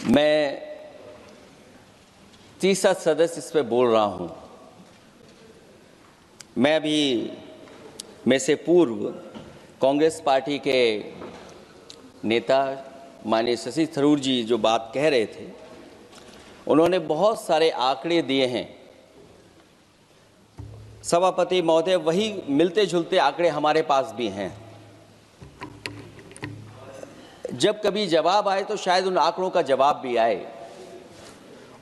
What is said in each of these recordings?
मैं तीसरा सदस्य इस पे बोल रहा हूं। मैं भी में से पूर्व कांग्रेस पार्टी के नेता माननीय शशि थरूर जी जो बात कह रहे थे, उन्होंने बहुत सारे आंकड़े दिए हैं। सभापति महोदय, वही मिलते जुलते आंकड़े हमारे पास भी हैं। जब कभी जवाब आए तो शायद उन आंकड़ों का जवाब भी आए।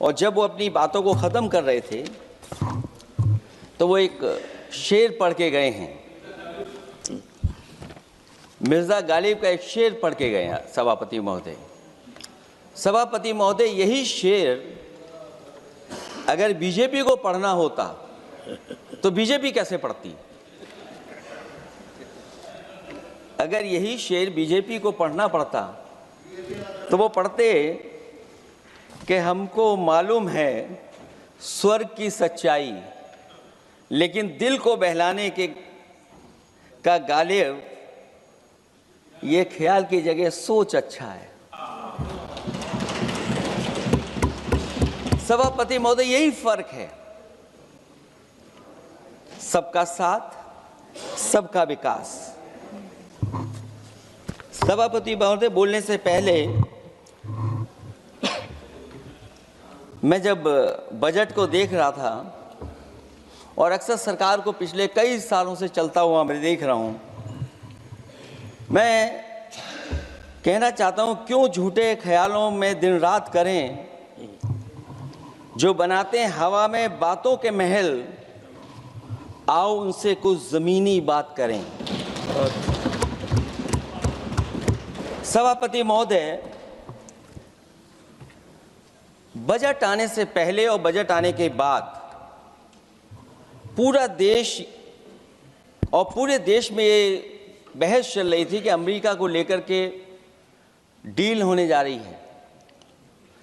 और जब वो अपनी बातों को ख़त्म कर रहे थे तो वो एक शेर पढ़ के गए हैं। मिर्ज़ा गालिब का एक शेर पढ़ के गए हैं सभापति महोदय। सभापति महोदय, यही शेर अगर बीजेपी को पढ़ना होता तो बीजेपी कैसे पढ़ती? अगर यही शेर बीजेपी को पढ़ना पड़ता तो वो पढ़ते कि हमको मालूम है स्वर्ग की सच्चाई, लेकिन दिल को बहलाने के का गालिब ये ख्याल की जगह सोच अच्छा है। सभापति महोदय, यही फर्क है। सबका साथ, सबका विकास। सभापति महोदय, बोलने से पहले मैं जब बजट को देख रहा था और अक्सर सरकार को पिछले कई सालों से चलता हुआ मैं देख रहा हूं, मैं कहना चाहता हूं, क्यों झूठे ख्यालों में दिन रात करें, जो बनाते हैं हवा में बातों के महल, आओ उनसे कुछ जमीनी बात करें। सभापति महोदय, बजट आने से पहले और बजट आने के बाद पूरा देश और पूरे देश में ये बहस चल रही थी कि अमेरिका को लेकर के डील होने जा रही है।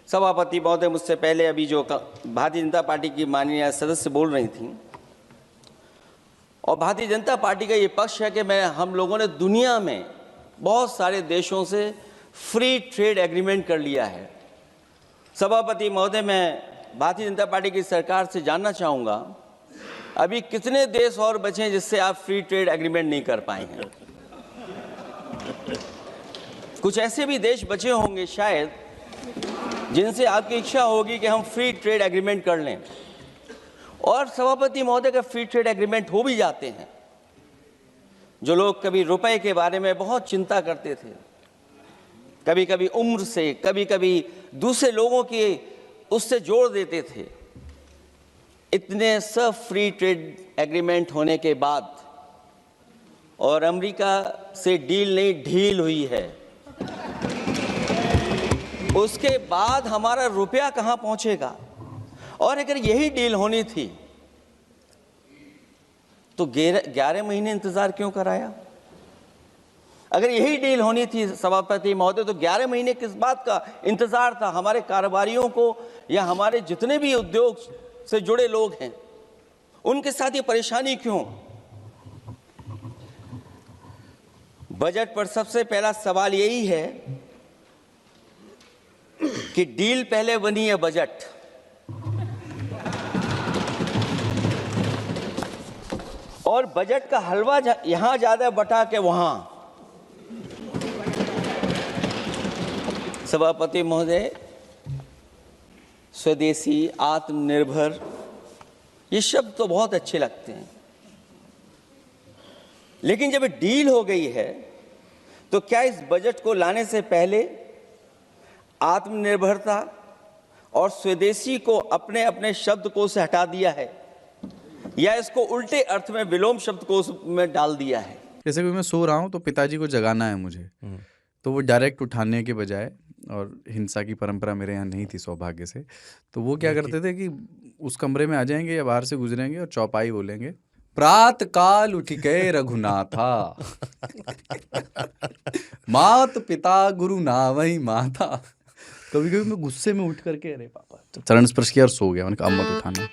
सभापति महोदय, मुझसे पहले अभी जो भारतीय जनता पार्टी की माननीय सदस्य बोल रही थी, और भारतीय जनता पार्टी का ये पक्ष है कि हम लोगों ने दुनिया में बहुत सारे देशों से फ्री ट्रेड एग्रीमेंट कर लिया है। सभापति महोदय, मैं भारतीय जनता पार्टी की सरकार से जानना चाहूँगा, अभी कितने देश और बचे हैं जिससे आप फ्री ट्रेड एग्रीमेंट नहीं कर पाए हैं? कुछ ऐसे भी देश बचे होंगे शायद जिनसे आपकी इच्छा होगी कि हम फ्री ट्रेड एग्रीमेंट कर लें। और सभापति महोदय, का फ्री ट्रेड एग्रीमेंट हो भी जाते हैं, जो लोग कभी रुपए के बारे में बहुत चिंता करते थे, कभी कभी उम्र से, कभी कभी दूसरे लोगों की उससे जोड़ देते थे, इतने सब फ्री ट्रेड एग्रीमेंट होने के बाद और अमेरिका से डील नहीं ढील हुई है, उसके बाद हमारा रुपया कहां पहुंचेगा? और अगर यही डील होनी थी तो 11 महीने इंतजार क्यों कराया? अगर यही डील होनी थी सभापति महोदय, तो 11 महीने किस बात का इंतजार था? हमारे कारोबारियों को या हमारे जितने भी उद्योग से जुड़े लोग हैं, उनके साथ ये परेशानी क्यों? बजट पर सबसे पहला सवाल यही है कि डील पहले बनी है बजट। और बजट का हलवा यहां ज्यादा बटा के वहां। सभापति महोदय, स्वदेशी, आत्मनिर्भर, ये शब्द तो बहुत अच्छे लगते हैं, लेकिन जब डील हो गई है तो क्या इस बजट को लाने से पहले आत्मनिर्भरता और स्वदेशी को अपने अपने शब्दकोश से हटा दिया है, या इसको उल्टे अर्थ में विलोम शब्दकोश में डाल दिया है? जैसे कि मैं सो रहा हूँ तो पिताजी को जगाना है मुझे, तो वो डायरेक्ट उठाने के बजाय, और हिंसा की परंपरा मेरे यहाँ नहीं थी सौभाग्य से, तो वो क्या करते थे कि उस कमरे में आ जाएंगे या बाहर से गुजरेंगे और चौपाई बोलेंगे, प्रात काल उठ के रघुनाथा मात पिता गुरु नावही माता। कभी कभी मैं गुस्से में उठ करके, अरे पापा, चरण स्पर्श किया और सो गया। मैंने कहा अब मत उठाना।